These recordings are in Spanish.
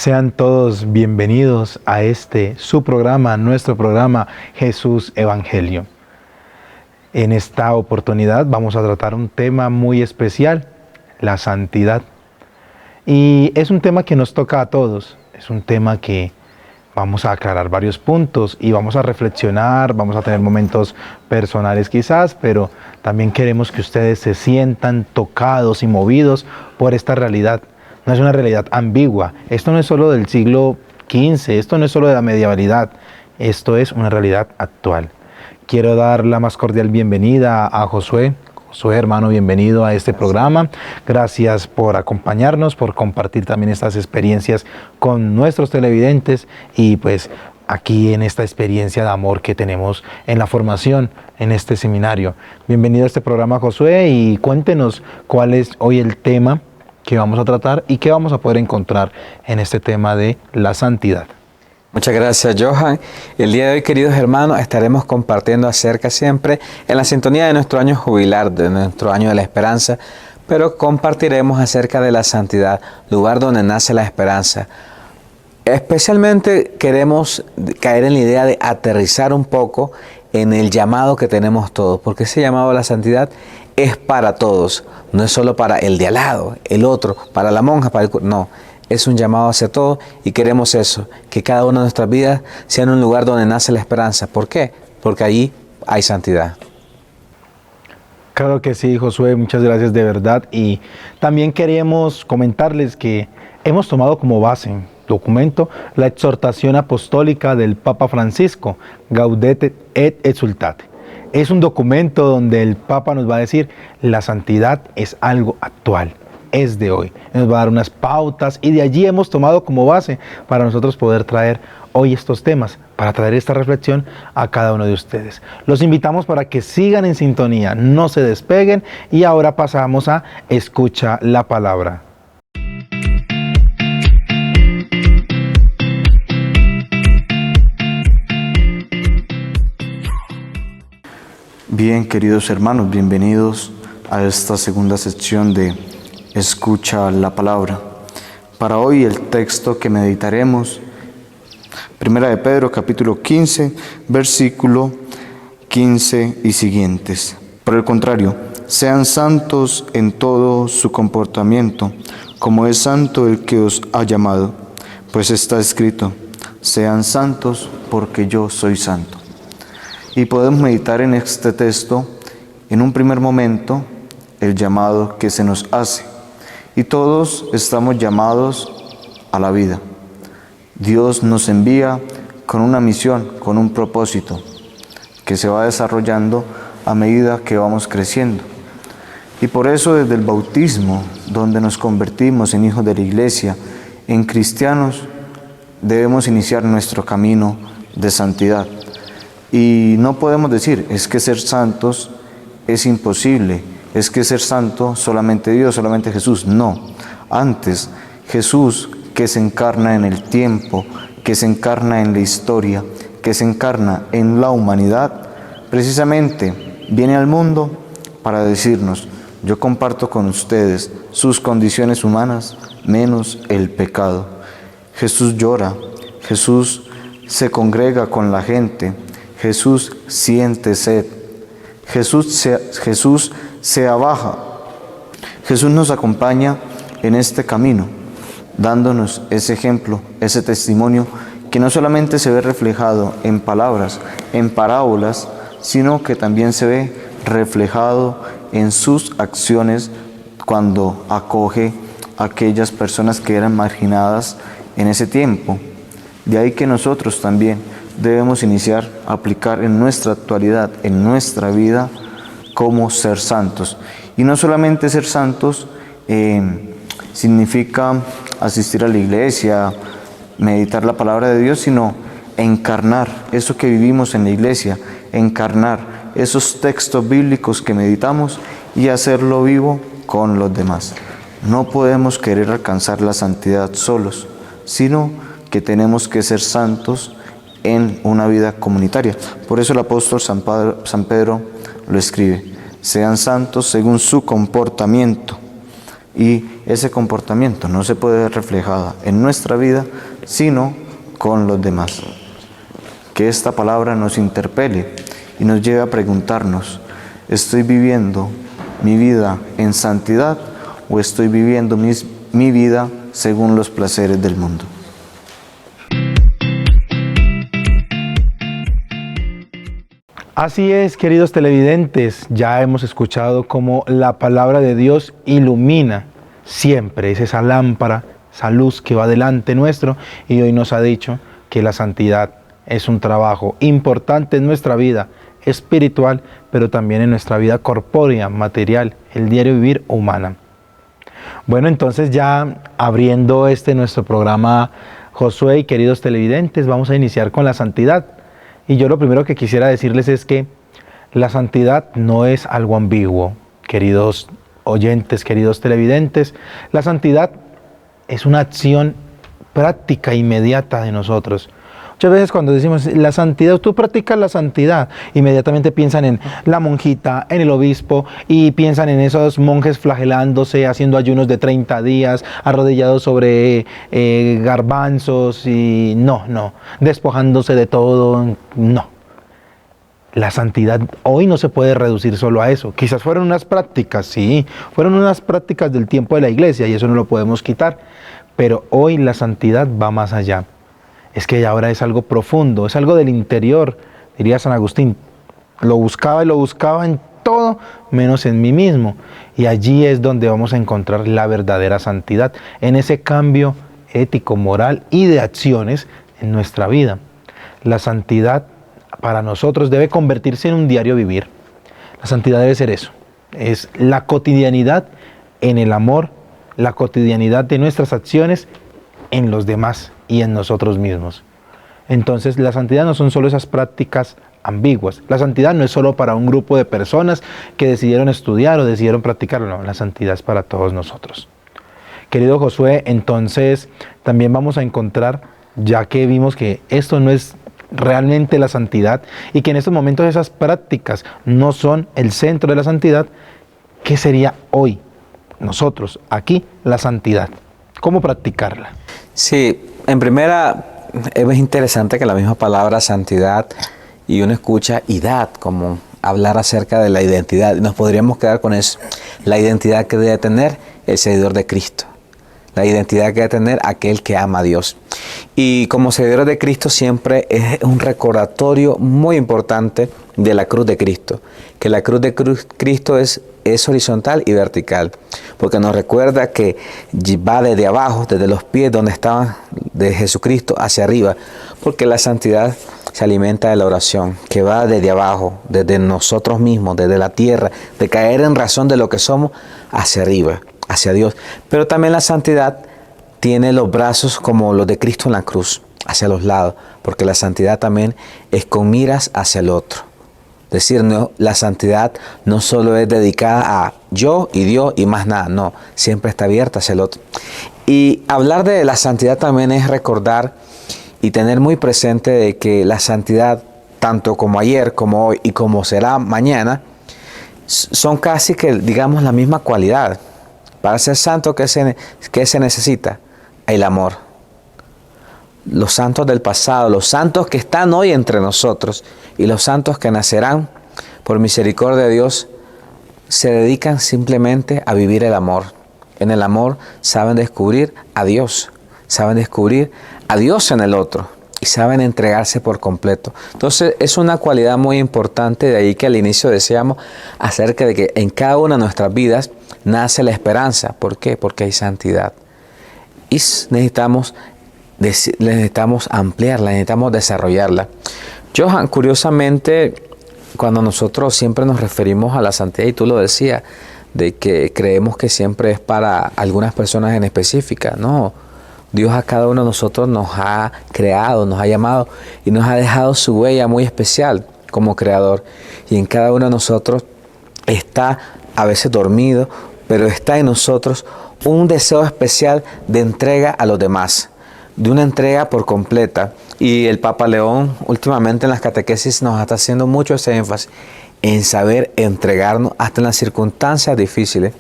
Sean todos bienvenidos a su programa, nuestro programa Jesús Evangelio. En esta oportunidad vamos a tratar un tema muy especial, la santidad. Y es un tema que nos toca a todos, es un tema que vamos a aclarar varios puntos y vamos a reflexionar, vamos a tener momentos personales quizás, pero también queremos que ustedes se sientan tocados y movidos por esta realidad. No es una realidad ambigua, esto no es solo del siglo XV, esto no es solo de la medievalidad, esto es una realidad actual. Quiero dar la más cordial bienvenida a Josué. Josué, hermano, bienvenido a este programa. Gracias por acompañarnos, por compartir también estas experiencias con nuestros televidentes y pues aquí en esta experiencia de amor que tenemos en la formación, en este seminario. Bienvenido a este programa, Josué, y cuéntenos cuál es hoy el tema que vamos a tratar y qué vamos a poder encontrar en este tema de la santidad. Muchas gracias, Johan. El día de hoy, queridos hermanos, estaremos compartiendo acerca siempre en la sintonía de nuestro año jubilar, de nuestro año de la esperanza, pero compartiremos acerca de la santidad, lugar donde nace la esperanza. Especialmente queremos caer en la idea de aterrizar un poco en el llamado que tenemos todos, porque ese llamado a la santidad es para todos, no es solo para el de al lado, el otro, para la monja, para el no. Es un llamado hacia todos y queremos eso, que cada una de nuestras vidas sea en un lugar donde nace la esperanza. ¿Por qué? Porque allí hay santidad. Claro que sí, Josué, muchas gracias de verdad. Y también queríamos comentarles que hemos tomado como base, documento, la exhortación apostólica del Papa Francisco, Gaudete et Exsultate. Es un documento donde el Papa nos va a decir, la santidad es algo actual. Es de hoy, nos va a dar unas pautas y de allí hemos tomado como base para nosotros poder traer hoy estos temas, para traer esta reflexión a cada uno de ustedes. Los invitamos para que sigan en sintonía, no se despeguen y ahora pasamos a Escucha la Palabra. Bien, queridos hermanos, bienvenidos a esta segunda sección de Escucha la Palabra. Para hoy el texto que meditaremos, Primera de Pedro, capítulo 15, versículo 15 y siguientes. Por el contrario, sean santos en todo su comportamiento, como es santo el que os ha llamado, pues está escrito, sean santos porque yo soy santo. Y podemos meditar en este texto, en un primer momento, el llamado que se nos hace. Y todos estamos llamados a la vida. Dios nos envía con una misión, con un propósito, que se va desarrollando a medida que vamos creciendo. Y por eso desde el bautismo, donde nos convertimos en hijos de la Iglesia, en cristianos, debemos iniciar nuestro camino de santidad. Y no podemos decir, es que ser santos es imposible, es que ser santo solamente Dios, solamente Jesús. No, antes Jesús, que se encarna en el tiempo, que se encarna en la historia, que se encarna en la humanidad, precisamente viene al mundo para decirnos, yo comparto con ustedes sus condiciones humanas, menos el pecado. Jesús llora, Jesús se congrega con la gente, Jesús siente sed, Jesús se abaja. Jesús nos acompaña en este camino, dándonos ese ejemplo, ese testimonio que no solamente se ve reflejado en palabras, en parábolas, sino que también se ve reflejado en sus acciones cuando acoge a aquellas personas que eran marginadas en ese tiempo. De ahí que nosotros también debemos iniciar a aplicar en nuestra actualidad, en nuestra vida, cómo ser santos. Y no solamente ser santos significa asistir a la iglesia, meditar la palabra de Dios, sino encarnar eso que vivimos en la iglesia, encarnar esos textos bíblicos que meditamos y hacerlo vivo con los demás. No podemos querer alcanzar la santidad solos, sino que tenemos que ser santos en una vida comunitaria. Por eso el apóstol San Pedro lo escribe, sean santos según su comportamiento, y ese comportamiento no se puede ver reflejado en nuestra vida, sino con los demás. Que esta palabra nos interpele y nos lleve a preguntarnos, ¿estoy viviendo mi vida en santidad o estoy viviendo mi vida según los placeres del mundo? Así es, queridos televidentes, ya hemos escuchado cómo la palabra de Dios ilumina siempre, es esa lámpara, esa luz que va delante nuestro, y hoy nos ha dicho que la santidad es un trabajo importante en nuestra vida espiritual, pero también en nuestra vida corpórea, material, el diario vivir humana. Bueno, entonces ya abriendo nuestro programa, Josué y queridos televidentes, vamos a iniciar con la santidad. Y yo lo primero que quisiera decirles es que la santidad no es algo ambiguo, queridos oyentes, queridos televidentes. La santidad es una acción práctica, inmediata de nosotros. Muchas veces cuando decimos la santidad, tú practicas la santidad, inmediatamente piensan en la monjita, en el obispo, y piensan en esos monjes flagelándose, haciendo ayunos de 30 días, arrodillados sobre garbanzos, y no, despojándose de todo, no. La santidad hoy no se puede reducir solo a eso. Quizás fueron unas prácticas, sí, fueron unas prácticas del tiempo de la iglesia, y eso no lo podemos quitar, pero hoy la santidad va más allá. Es que ahora es algo profundo, es algo del interior, diría San Agustín. Lo buscaba y lo buscaba en todo menos en mí mismo. Y allí es donde vamos a encontrar la verdadera santidad, en ese cambio ético, moral y de acciones en nuestra vida. La santidad para nosotros debe convertirse en un diario vivir. La santidad debe ser eso, es la cotidianidad en el amor, la cotidianidad de nuestras acciones en los demás y en nosotros mismos. Entonces, la santidad no son solo esas prácticas ambiguas. La santidad no es solo para un grupo de personas que decidieron estudiar o decidieron practicarlo. No, la santidad es para todos nosotros. Querido Josué, entonces también vamos a encontrar, ya que vimos que esto no es realmente la santidad y que en estos momentos esas prácticas no son el centro de la santidad, ¿qué sería hoy, nosotros, aquí, la santidad? ¿Cómo practicarla? Sí, en primera es interesante que la misma palabra santidad y uno escucha idad, como hablar acerca de la identidad. Nos podríamos quedar con eso, la identidad que debe tener el seguidor de Cristo, la identidad que debe tener aquel que ama a Dios. Y como seguidores de Cristo siempre es un recordatorio muy importante de la cruz de Cristo, que la cruz de Cristo es horizontal y vertical, porque nos recuerda que va desde abajo, desde los pies donde estaban de Jesucristo hacia arriba, porque la santidad se alimenta de la oración, que va desde abajo, desde nosotros mismos, desde la tierra, de caer en razón de lo que somos hacia arriba, hacia Dios. Pero también la santidad tiene los brazos como los de Cristo en la cruz, hacia los lados, porque la santidad también es con miras hacia el otro. Es decir, no, la santidad no solo es dedicada a yo y Dios y más nada, no, siempre está abierta hacia el otro. Y hablar de la santidad también es recordar y tener muy presente de que la santidad, tanto como ayer, como hoy y como será mañana, son casi que, digamos, la misma cualidad. Para ser santo, ¿qué se necesita? El amor. Los santos del pasado, los santos que están hoy entre nosotros y los santos que nacerán por misericordia de Dios, se dedican simplemente a vivir el amor. En el amor saben descubrir a Dios, saben descubrir a Dios en el otro y saben entregarse por completo. Entonces es una cualidad muy importante, de ahí que al inicio decíamos acerca de que en cada una de nuestras vidas nace la esperanza. ¿Por qué? Porque hay santidad. Y necesitamos ampliarla, necesitamos desarrollarla. Johan, curiosamente, cuando nosotros siempre nos referimos a la santidad, y tú lo decías, de que creemos que siempre es para algunas personas en específica. No, Dios a cada uno de nosotros nos ha creado, nos ha llamado y nos ha dejado su huella muy especial como creador. Y en cada uno de nosotros está a veces dormido, pero está en nosotros un deseo especial de entrega a los demás, de una entrega por completa. Y el Papa León últimamente en las catequesis nos está haciendo mucho ese énfasis. en saber entregarnos hasta en las circunstancias difíciles.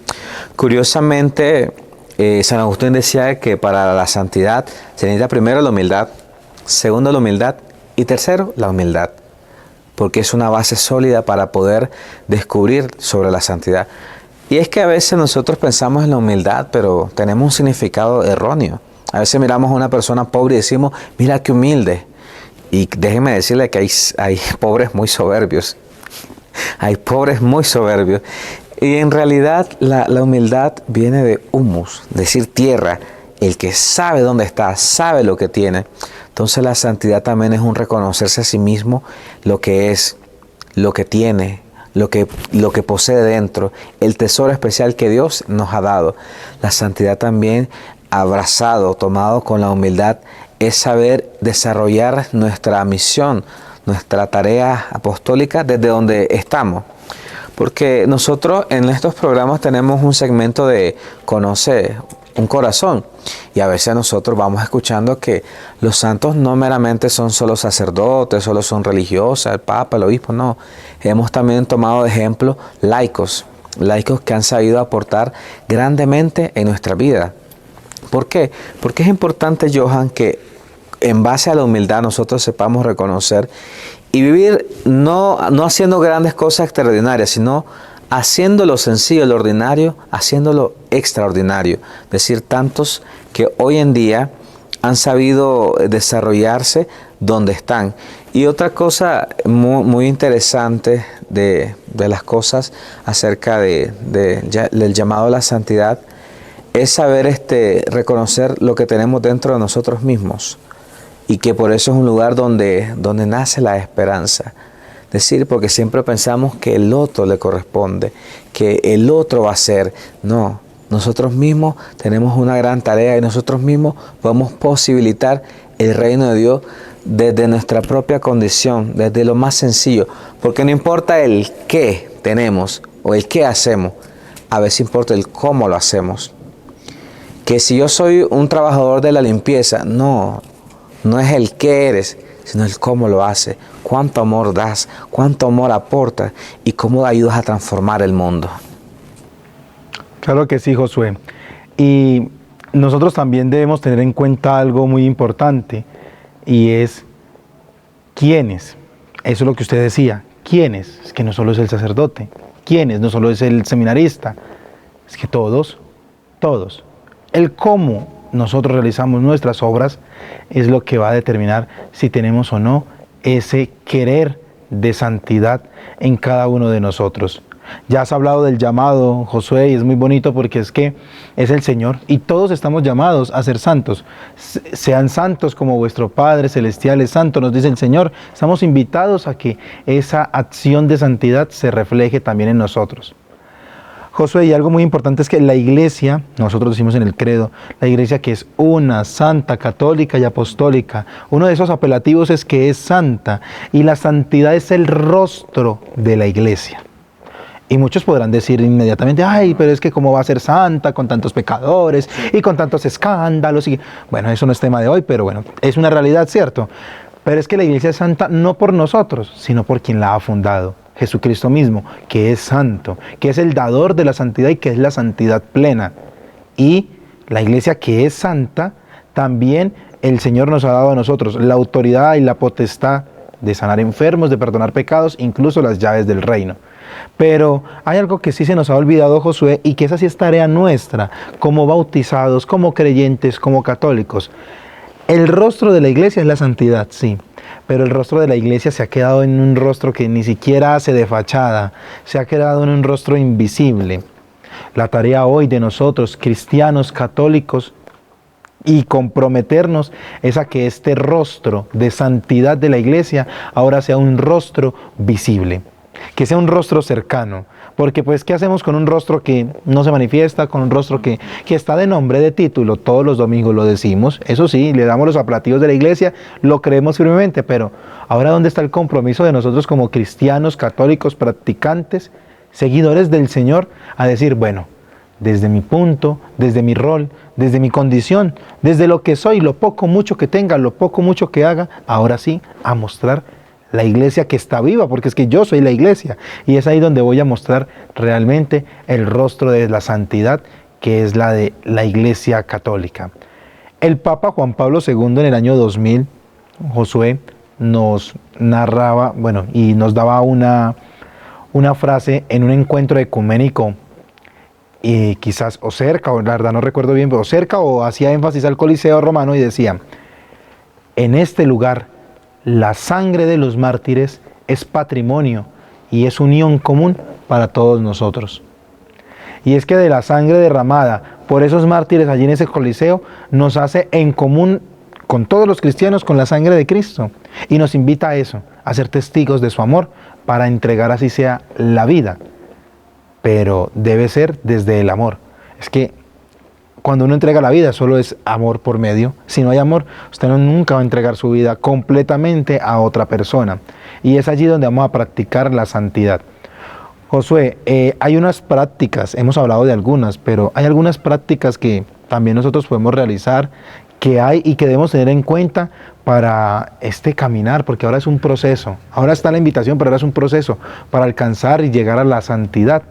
Curiosamente, San Agustín decía que para la santidad se necesita primero la humildad, segundo la humildad y tercero la humildad, porque es una base sólida para poder descubrir sobre la santidad. Y es que a veces nosotros pensamos en la humildad, pero tenemos un significado erróneo. A veces miramos a una persona pobre y decimos, mira qué humilde. Y déjenme decirle que hay pobres muy soberbios. Hay pobres muy soberbios. Y en realidad la humildad viene de humus, decir tierra. El que sabe dónde está, sabe lo que tiene. Entonces la santidad también es un reconocerse a sí mismo lo que es, lo que tiene, lo que posee dentro, el tesoro especial que Dios nos ha dado. La santidad también, abrazado, tomado con la humildad, es saber desarrollar nuestra misión, nuestra tarea apostólica desde donde estamos. Porque nosotros en estos programas tenemos un segmento de Conoce un corazón. Y a veces nosotros vamos escuchando que los santos no meramente son solo sacerdotes, solo son religiosas, el Papa, el Obispo, no. Hemos también tomado de ejemplo laicos que han sabido aportar grandemente en nuestra vida. ¿Por qué? Porque es importante, Johan, que en base a la humildad nosotros sepamos reconocer y vivir no haciendo grandes cosas extraordinarias, sino haciendo lo sencillo, lo ordinario, haciéndolo extraordinario. Es decir, tantos que hoy en día han sabido desarrollarse donde están. Y otra cosa muy interesante de las cosas acerca del llamado a la santidad es saber reconocer lo que tenemos dentro de nosotros mismos. Y que por eso es un lugar donde nace la esperanza. Decir, porque siempre pensamos que el otro le corresponde, que el otro va a ser. No, nosotros mismos tenemos una gran tarea y nosotros mismos podemos posibilitar el reino de Dios desde nuestra propia condición, desde lo más sencillo. Porque no importa el qué tenemos o el qué hacemos, a veces importa el cómo lo hacemos. Que si yo soy un trabajador de la limpieza, no es el qué eres, sino el cómo lo haces, cuánto amor das, cuánto amor aportas y cómo ayudas a transformar el mundo. Claro que sí, Josué. Y nosotros también debemos tener en cuenta algo muy importante y es quiénes. Eso es lo que usted decía. ¿Quiénes? Es que no solo es el sacerdote. ¿Quiénes? No solo es el seminarista. Es que todos. El cómo nosotros realizamos nuestras obras es lo que va a determinar si tenemos o no ese querer de santidad en cada uno de nosotros. Ya has hablado del llamado, Josué, y es muy bonito porque es que es el Señor y todos estamos llamados a ser santos. Sean santos como vuestro Padre Celestial es santo, nos dice el Señor. Estamos invitados a que esa acción de santidad se refleje también en nosotros. Josué, y algo muy importante es que la iglesia, nosotros decimos en el credo, la iglesia que es una, santa, católica y apostólica, uno de esos apelativos es que es santa, y la santidad es el rostro de la iglesia. Y muchos podrán decir inmediatamente, ay, pero es que cómo va a ser santa con tantos pecadores y con tantos escándalos. Y bueno, eso no es tema de hoy, pero bueno, es una realidad, ¿cierto? Pero es que la iglesia es santa no por nosotros, sino por quien la ha fundado. Jesucristo mismo, que es santo, que es el dador de la santidad y que es la santidad plena. Y la iglesia que es santa, también el Señor nos ha dado a nosotros la autoridad y la potestad de sanar enfermos, de perdonar pecados, incluso las llaves del reino. Pero hay algo que sí se nos ha olvidado, Josué, y que esa sí es tarea nuestra, como bautizados, como creyentes, como católicos. El rostro de la iglesia es la santidad, sí. Pero el rostro de la iglesia se ha quedado en un rostro que ni siquiera hace de fachada, se ha quedado en un rostro invisible. La tarea hoy de nosotros, cristianos, católicos, y comprometernos es a que este rostro de santidad de la iglesia ahora sea un rostro visible, que sea un rostro cercano. Porque pues, ¿qué hacemos con un rostro que no se manifiesta, con un rostro que está de nombre, de título? Todos los domingos lo decimos, eso sí, le damos los aplativos de la iglesia, lo creemos firmemente, pero ahora ¿dónde está el compromiso de nosotros como cristianos, católicos, practicantes, seguidores del Señor, a decir, bueno, desde mi punto, desde mi rol, desde mi condición, desde lo que soy, lo poco, mucho que tenga, lo poco, mucho que haga, ahora sí, a mostrar la iglesia que está viva, porque es que yo soy la iglesia. Y es ahí donde voy a mostrar realmente el rostro de la santidad, que es la de la iglesia católica. El Papa Juan Pablo II en el año 2000, Josué, nos narraba, bueno, y nos daba una frase en un encuentro ecuménico, y quizás o cerca, o la verdad no recuerdo bien, pero cerca o hacía énfasis al Coliseo romano y decía: en este lugar la sangre de los mártires es patrimonio y es unión común para todos nosotros. Y es que de la sangre derramada por esos mártires allí en ese Coliseo nos hace en común con todos los cristianos con la sangre de Cristo, y nos invita a eso, a ser testigos de su amor, para entregar así sea la vida, pero debe ser desde el amor. Es que cuando uno entrega la vida solo es amor por medio. Si no hay amor, usted nunca va a entregar su vida completamente a otra persona, y es allí donde vamos a practicar la santidad. Josué, hay unas prácticas, hemos hablado de algunas, pero hay algunas prácticas que también nosotros podemos realizar, que hay y que debemos tener en cuenta para este caminar, porque ahora es un proceso. Ahora está la invitación, pero ahora es un proceso para alcanzar y llegar a la santidad.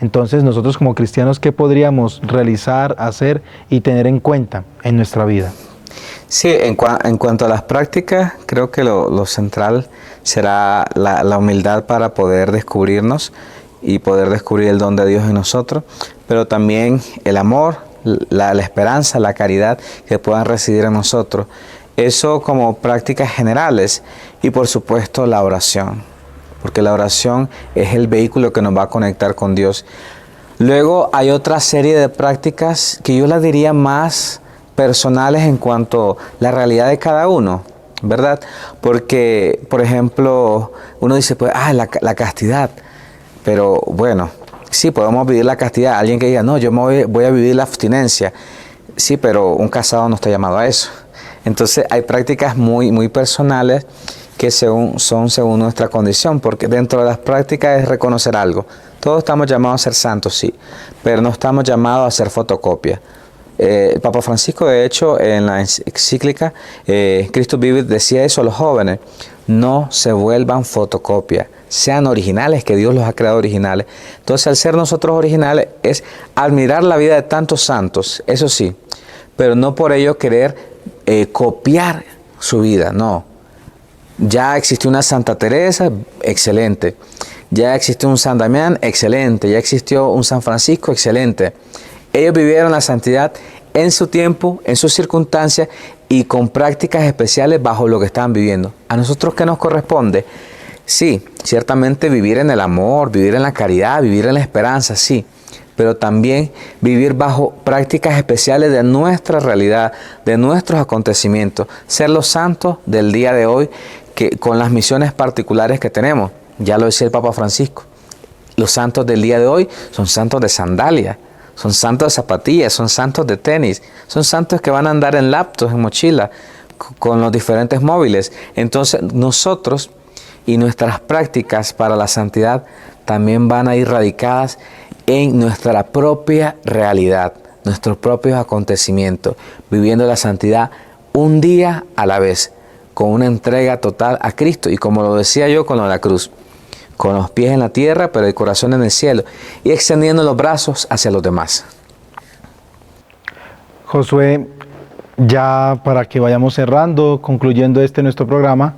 Entonces, nosotros como cristianos, ¿qué podríamos realizar, hacer y tener en cuenta en nuestra vida? Sí, en cuanto a las prácticas, creo que lo central será la humildad para poder descubrirnos y poder descubrir el don de Dios en nosotros, pero también el amor, la esperanza, la caridad que puedan residir en nosotros. Eso como prácticas generales, y por supuesto la oración, porque la oración es el vehículo que nos va a conectar con Dios. Luego hay otra serie de prácticas que yo las diría más personales en cuanto a la realidad de cada uno, ¿verdad? Porque, por ejemplo, uno dice, pues, la castidad, pero bueno, sí, podemos vivir la castidad. Alguien que diga, no, yo voy a vivir la abstinencia. Sí, pero un casado no está llamado a eso. Entonces hay prácticas muy personales que son según nuestra condición, porque dentro de las prácticas es reconocer algo. Todos estamos llamados a ser santos, sí, pero no estamos llamados a hacer fotocopia. El Papa Francisco, de hecho, en la encíclica Christus Vivit decía eso a los jóvenes: no se vuelvan fotocopia, sean originales, que Dios los ha creado originales. Entonces, al ser nosotros originales, es admirar la vida de tantos santos, eso sí, pero no por ello querer copiar su vida, no. Ya existió una Santa Teresa, excelente. Ya existió un San Damián, excelente. Ya existió un San Francisco, excelente. Ellos vivieron la santidad en su tiempo, en sus circunstancias y con prácticas especiales bajo lo que estaban viviendo. ¿A nosotros qué nos corresponde? Sí, ciertamente vivir en el amor, vivir en la caridad, vivir en la esperanza, sí, pero también vivir bajo prácticas especiales de nuestra realidad, de nuestros acontecimientos, ser los santos del día de hoy, que con las misiones particulares que tenemos. Ya lo decía el Papa Francisco, los santos del día de hoy son santos de sandalia, son santos de zapatillas, son santos de tenis, son santos que van a andar en laptops, en mochila, con los diferentes móviles. Entonces nosotros y nuestras prácticas para la santidad también van a ir radicadas en nuestra propia realidad, nuestros propios acontecimientos, viviendo la santidad un día a la vez, con una entrega total a Cristo, y como lo decía yo con lo de la cruz, con los pies en la tierra, pero el corazón en el cielo, y extendiendo los brazos hacia los demás. Josué, ya para que vayamos cerrando, concluyendo nuestro programa,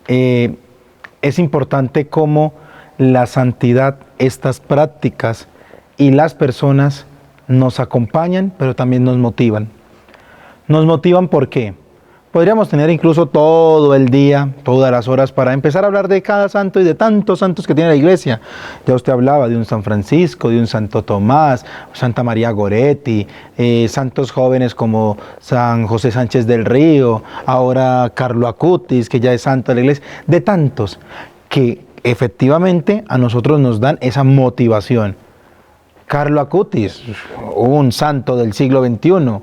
es importante cómo la santidad, estas prácticas y las personas nos acompañan, pero también nos motivan. Nos motivan porque podríamos tener incluso todo el día, todas las horas para empezar a hablar de cada santo y de tantos santos que tiene la iglesia. Ya usted hablaba de un San Francisco, de un Santo Tomás, Santa María Goretti, santos jóvenes como San José Sánchez del Río, ahora Carlo Acutis, que ya es santo de la iglesia, de tantos que efectivamente a nosotros nos dan esa motivación. Carlo Acutis, un santo del siglo XXI,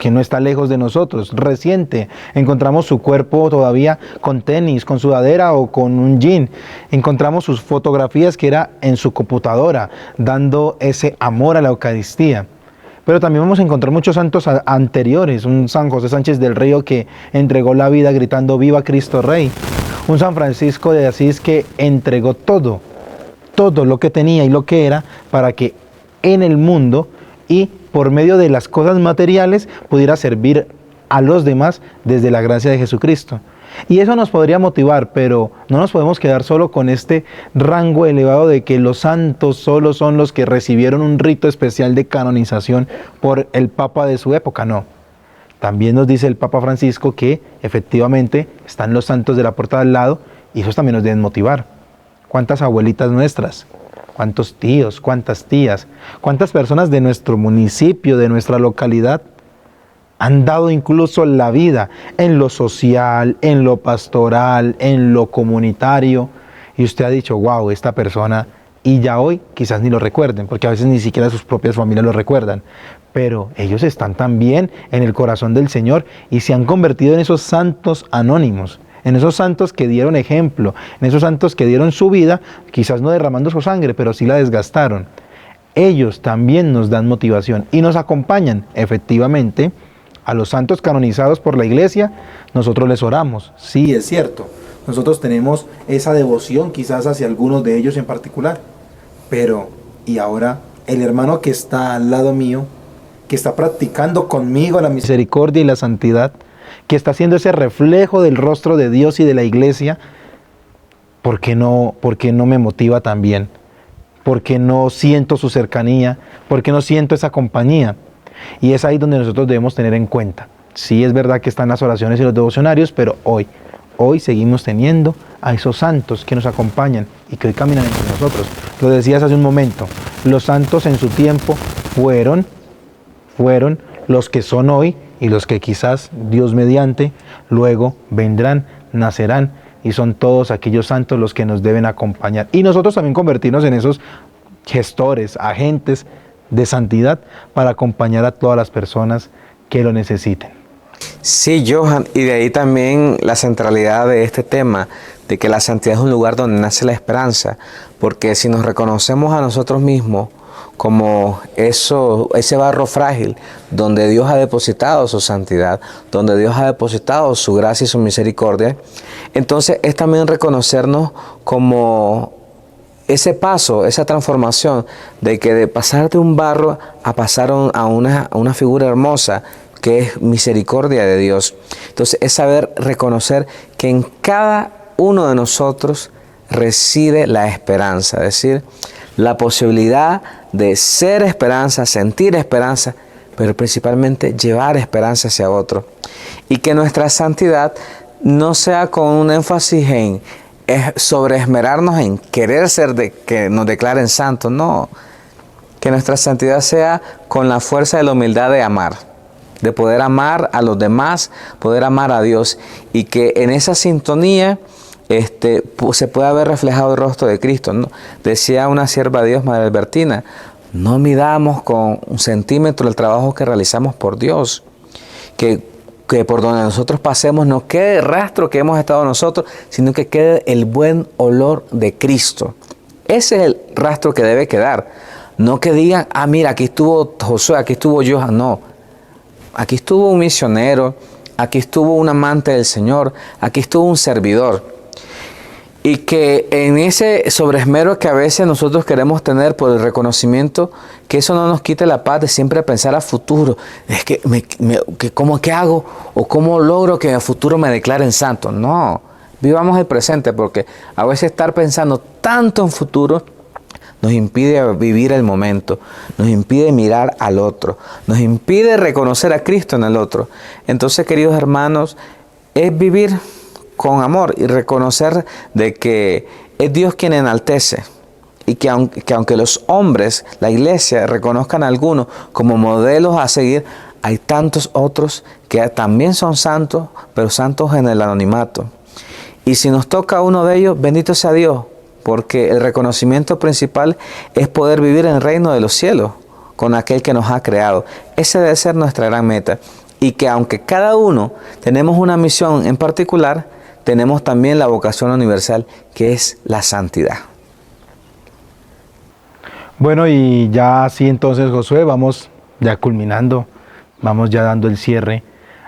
que no está lejos de nosotros, reciente. Encontramos su cuerpo todavía con tenis, con sudadera o con un jean. Encontramos sus fotografías que era en su computadora, dando ese amor a la Eucaristía. Pero también vamos a encontrar muchos santos anteriores, un San José Sánchez del Río que entregó la vida gritando "Viva Cristo Rey", Un San Francisco de Asís que entregó todo, todo lo que tenía y lo que era para que en el mundo y por medio de las cosas materiales pudiera servir a los demás desde la gracia de Jesucristo. Y eso nos podría motivar, pero no nos podemos quedar solo con este rango elevado de que los santos solo son los que recibieron un rito especial de canonización por el Papa de su época, no. También nos dice el Papa Francisco que efectivamente están los santos de la puerta de al lado y esos también nos deben motivar. ¿Cuántas abuelitas nuestras? ¿Cuántos tíos? ¿Cuántas tías? ¿Cuántas personas de nuestro municipio, de nuestra localidad han dado incluso la vida en lo social, en lo pastoral, en lo comunitario? Y usted ha dicho, wow, esta persona, y ya hoy quizás ni lo recuerden, porque a veces ni siquiera sus propias familias lo recuerdan, pero ellos están también en el corazón del Señor y se han convertido en esos santos anónimos, en esos santos que dieron ejemplo, en esos santos que dieron su vida, quizás no derramando su sangre, pero sí la desgastaron. Ellos también nos dan motivación y nos acompañan efectivamente. A los santos canonizados por la Iglesia, nosotros les oramos. Sí, es cierto. Nosotros tenemos esa devoción quizás hacia algunos de ellos en particular. Pero, y ahora, el hermano que está al lado mío, que está practicando conmigo la misericordia y la santidad, que está haciendo ese reflejo del rostro de Dios y de la Iglesia, ¿por qué no me motiva también? ¿Por qué no siento su cercanía? ¿Por qué no siento esa compañía? Y es ahí donde nosotros debemos tener en cuenta. Sí es verdad que están las oraciones y los devocionarios, pero hoy seguimos teniendo a esos santos que nos acompañan y que hoy caminan entre nosotros. Lo decías hace un momento, los santos en su tiempo fueron los que son hoy y los que quizás Dios mediante luego vendrán, nacerán, y son todos aquellos santos los que nos deben acompañar. Y nosotros también convertirnos en esos gestores, agentes de santidad para acompañar a todas las personas que lo necesiten. Sí, Johan, y de ahí también la centralidad de este tema, de que la santidad es un lugar donde nace la esperanza, porque si nos reconocemos a nosotros mismos como ese barro frágil donde Dios ha depositado su santidad, donde Dios ha depositado su gracia y su misericordia, entonces es también reconocernos como ese paso, esa transformación de que de pasar de un barro a pasar a una figura hermosa que es misericordia de Dios. Entonces es saber reconocer que en cada uno de nosotros reside la esperanza, es decir, la posibilidad de ser esperanza, sentir esperanza, pero principalmente llevar esperanza hacia otro. Y que nuestra santidad no sea con un énfasis en sobreesmerarnos en querer que nos declaren santos, no. Que nuestra santidad sea con la fuerza de la humildad de amar, de poder amar a los demás, poder amar a Dios, y que en esa sintonía se pueda ver reflejado el rostro de Cristo, ¿no? Decía una sierva de Dios, Madre Albertina, no midamos con un centímetro el trabajo que realizamos por Dios, que por donde nosotros pasemos no quede rastro que hemos estado nosotros, sino que quede el buen olor de Cristo. Ese es el rastro que debe quedar. No que digan, mira, aquí estuvo Josué, aquí estuvo Johan. No, aquí estuvo un misionero, aquí estuvo un amante del Señor, aquí estuvo un servidor. Y que en ese sobreesmero que a veces nosotros queremos tener por el reconocimiento, que eso no nos quite la paz de siempre pensar a futuro. Es que, ¿qué hago? ¿O cómo logro que en el futuro me declaren santo? No, vivamos el presente, porque a veces estar pensando tanto en futuro nos impide vivir el momento, nos impide mirar al otro, nos impide reconocer a Cristo en el otro. Entonces, queridos hermanos, es vivir con amor y reconocer de que es Dios quien enaltece, y que aunque los hombres, la iglesia, reconozcan a algunos como modelos a seguir, hay tantos otros que también son santos, pero santos en el anonimato. Y si nos toca uno de ellos, bendito sea Dios, porque el reconocimiento principal es poder vivir en el reino de los cielos con aquel que nos ha creado. Esa debe ser nuestra gran meta. Y que aunque cada uno tenemos una misión en particular, tenemos también la vocación universal, que es la santidad. Bueno, y ya así entonces, Josué, vamos ya culminando, vamos ya dando el cierre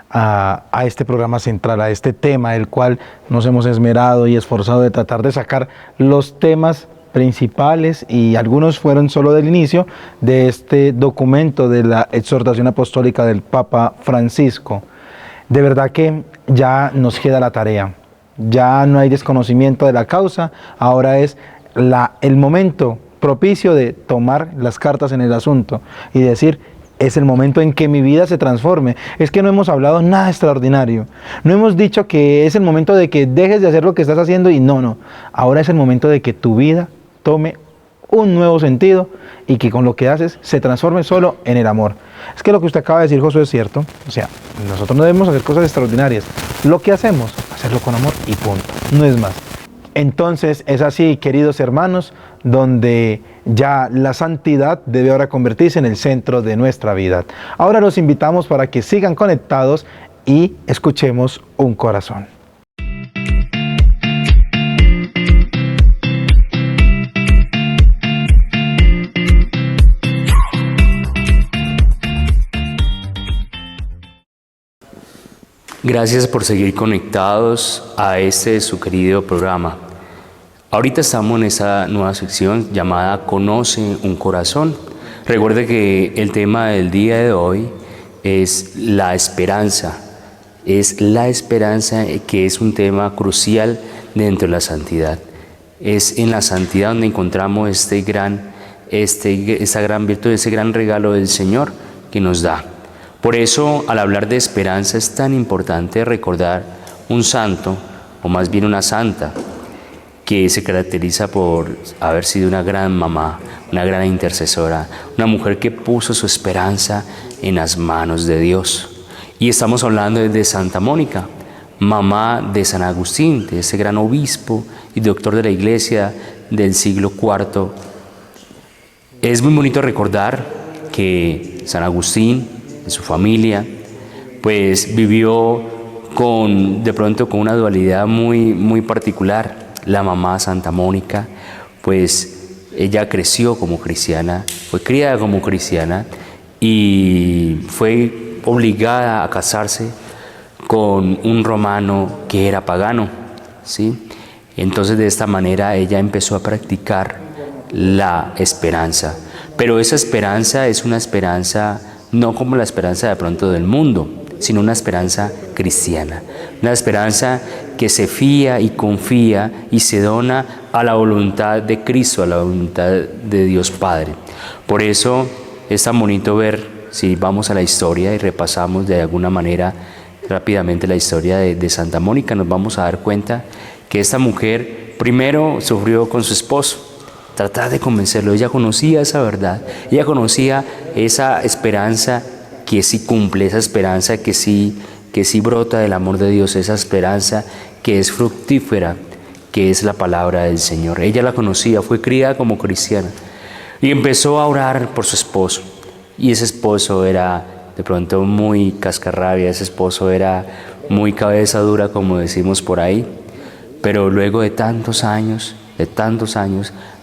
a este programa central, a este tema, el cual nos hemos esmerado y esforzado de tratar de sacar los temas principales, y algunos fueron solo del inicio de este documento de la exhortación apostólica del Papa Francisco. De verdad que ya nos queda la tarea, ya no hay desconocimiento de la causa, ahora es el momento propicio de tomar las cartas en el asunto y decir: es el momento en que mi vida se transforme. Es que no hemos hablado nada extraordinario, no hemos dicho que es el momento de que dejes de hacer lo que estás haciendo, y no, ahora es el momento de que tu vida tome un nuevo sentido y que con lo que haces se transforme solo en el amor. Es que lo que usted acaba de decir, Josué, es cierto. O sea, nosotros no debemos hacer cosas extraordinarias. Lo que hacemos, hacerlo con amor y punto. No es más. Entonces es así, queridos hermanos, donde ya la santidad debe ahora convertirse en el centro de nuestra vida. Ahora los invitamos para que sigan conectados y escuchemos un corazón. Gracias por seguir conectados a este su querido programa. Ahorita estamos en esa nueva sección llamada Conoce un Corazón. Recuerde que el tema del día de hoy es la esperanza. Es la esperanza, que es un tema crucial dentro de la santidad. Es en la santidad donde encontramos esta gran virtud, ese gran regalo del Señor que nos da. Por eso, al hablar de esperanza, es tan importante recordar un santo, o más bien una santa, que se caracteriza por haber sido una gran mamá, una gran intercesora, una mujer que puso su esperanza en las manos de Dios. Y estamos hablando de Santa Mónica, mamá de San Agustín, de ese gran obispo y doctor de la Iglesia del siglo IV. Es muy bonito recordar que San Agustín, su familia, pues vivió de pronto con una dualidad muy particular. La mamá Santa Mónica, pues ella creció como cristiana, fue criada como cristiana y fue obligada a casarse con un romano que era pagano, ¿sí? Entonces de esta manera ella empezó a practicar la esperanza, pero esa esperanza es una esperanza no como la esperanza de pronto del mundo, sino una esperanza cristiana, una esperanza que se fía y confía y se dona a la voluntad de Cristo, a la voluntad de Dios Padre. Por eso es tan bonito ver, si vamos a la historia y repasamos de alguna manera rápidamente la historia de Santa Mónica, nos vamos a dar cuenta que esta mujer primero sufrió con su esposo, tratar de convencerlo. Ella conocía esa verdad, ella conocía esa esperanza que sí cumple, esa esperanza que sí brota del amor de Dios, esa esperanza que es fructífera, que es la palabra del Señor. Ella la conocía, fue criada como cristiana y empezó a orar por su esposo. Y ese esposo era de pronto muy cascarrabia, ese esposo era muy cabeza dura, como decimos por ahí, pero luego de tantos años,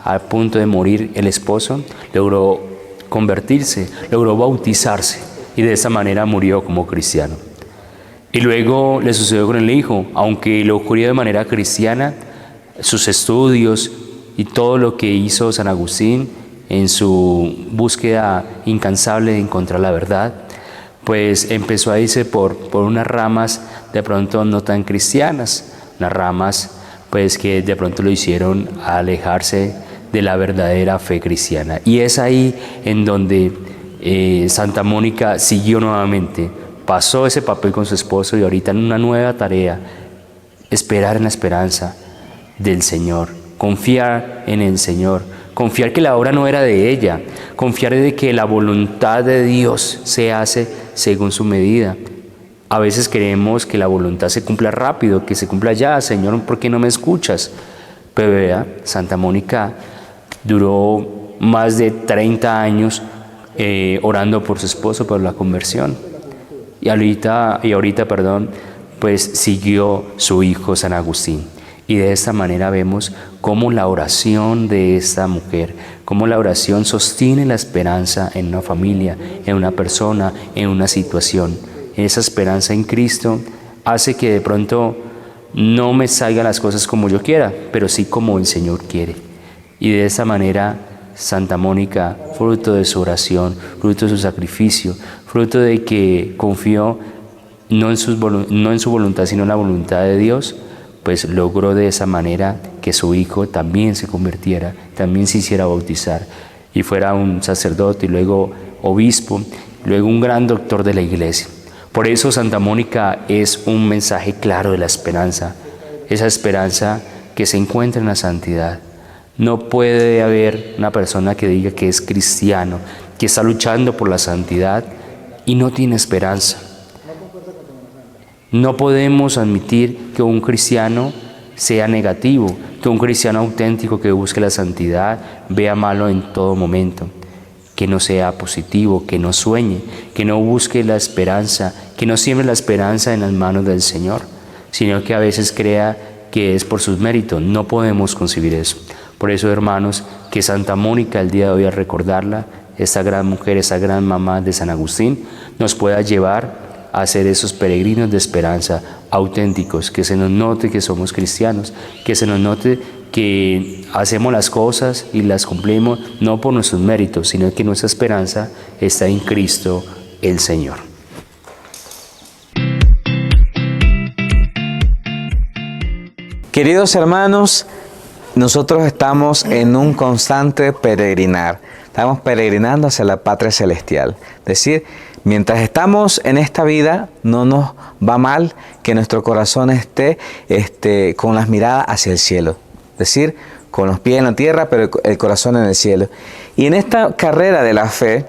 al punto de morir el esposo, logró convertirse, logró bautizarse y de esa manera murió como cristiano. Y luego le sucedió con el hijo, aunque lo ocurrió de manera cristiana, sus estudios y todo lo que hizo San Agustín en su búsqueda incansable de encontrar la verdad, pues empezó a irse por unas ramas de pronto no tan cristianas, unas ramas pues que de pronto lo hicieron alejarse de la verdadera fe cristiana. Y es ahí en donde Santa Mónica siguió nuevamente, pasó ese papel con su esposo y ahorita en una nueva tarea, esperar en la esperanza del Señor, confiar en el Señor, confiar que la obra no era de ella, confiar de que la voluntad de Dios se hace según su medida. A veces queremos que la voluntad se cumpla rápido, que se cumpla ya. Señor, ¿por qué no me escuchas? Pero vea, Santa Mónica duró más de 30 años orando por su esposo, por la conversión. Y ahorita, pues siguió su hijo San Agustín. Y de esta manera vemos cómo la oración de esta mujer, cómo la oración sostiene la esperanza en una familia, en una persona, en una situación. esa esperanza en Cristo, hace que de pronto no me salgan las cosas como yo quiera, pero sí como el Señor quiere. Y de esa manera, Santa Mónica, fruto de su oración, fruto de su sacrificio, fruto de que confió no en su voluntad, sino en la voluntad de Dios, pues logró de esa manera que su hijo también se convirtiera, también se hiciera bautizar y fuera un sacerdote y luego obispo, luego un gran doctor de la iglesia. Por eso Santa Mónica es un mensaje claro de la esperanza, esa esperanza que se encuentra en la santidad. No puede haber una persona que diga que es cristiano, que está luchando por la santidad y no tiene esperanza. No podemos admitir que un cristiano sea negativo, que un cristiano auténtico que busque la santidad vea malo en todo momento, que no sea positivo, que no sueñe, que no busque la esperanza, que no siembre la esperanza en las manos del Señor, sino que a veces crea que es por sus méritos. No podemos concebir eso. Por eso, hermanos, que Santa Mónica, el día de hoy, al recordarla, esta gran mujer, esa gran mamá de San Agustín, nos pueda llevar a ser esos peregrinos de esperanza auténticos, que se nos note que somos cristianos, que se nos note que hacemos las cosas y las cumplimos no por nuestros méritos, sino que nuestra esperanza está en Cristo el Señor. Queridos hermanos, nosotros estamos en un constante peregrinar. Estamos peregrinando hacia la patria celestial. Es decir, mientras estamos en esta vida, no nos va mal que nuestro corazón esté con las miradas hacia el cielo. Es decir, con los pies en la tierra, pero el corazón en el cielo. Y en esta carrera de la fe, es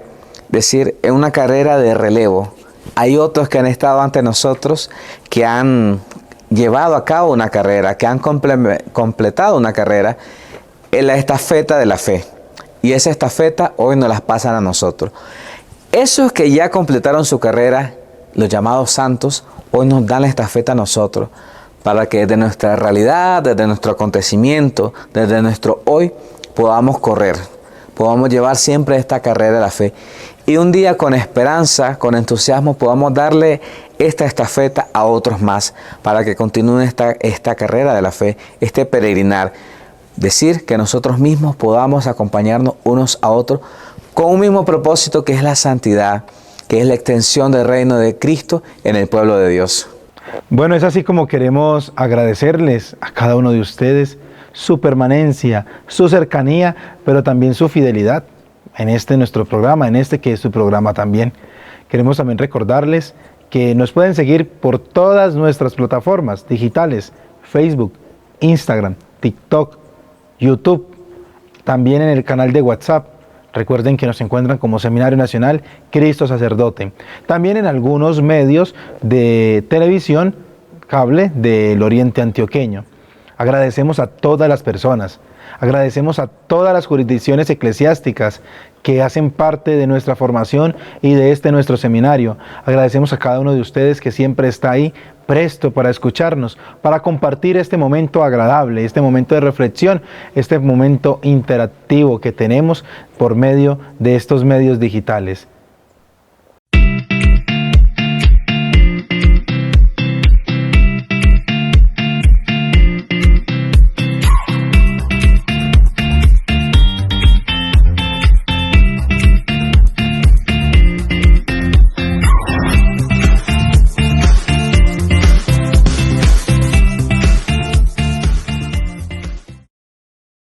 decir, en una carrera de relevo, hay otros que han estado ante nosotros, que han llevado a cabo una carrera, que han completado una carrera en la estafeta de la fe. Y esa estafeta hoy nos las pasan a nosotros. Esos que ya completaron su carrera, los llamados santos, hoy nos dan la estafeta a nosotros, para que desde nuestra realidad, desde nuestro acontecimiento, desde nuestro hoy, podamos correr, podamos llevar siempre esta carrera de la fe. Y un día con esperanza, con entusiasmo, podamos darle esta estafeta a otros más, para que continúen esta carrera de la fe, este peregrinar. Decir que nosotros mismos podamos acompañarnos unos a otros con un mismo propósito, que es la santidad, que es la extensión del reino de Cristo en el pueblo de Dios. Bueno, es así como queremos agradecerles a cada uno de ustedes su permanencia, su cercanía, pero también su fidelidad en nuestro programa, que es su programa también. Queremos también recordarles que nos pueden seguir por todas nuestras plataformas digitales: Facebook, Instagram, TikTok, YouTube, también en el canal de WhatsApp. Recuerden que nos encuentran como Seminario Nacional Cristo Sacerdote. También en algunos medios de televisión, cable del Oriente Antioqueño. Agradecemos a todas las personas, agradecemos a todas las jurisdicciones eclesiásticas que hacen parte de nuestra formación y de nuestro seminario. Agradecemos a cada uno de ustedes que siempre está ahí, presto para escucharnos, para compartir este momento agradable, este momento de reflexión, este momento interactivo que tenemos por medio de estos medios digitales.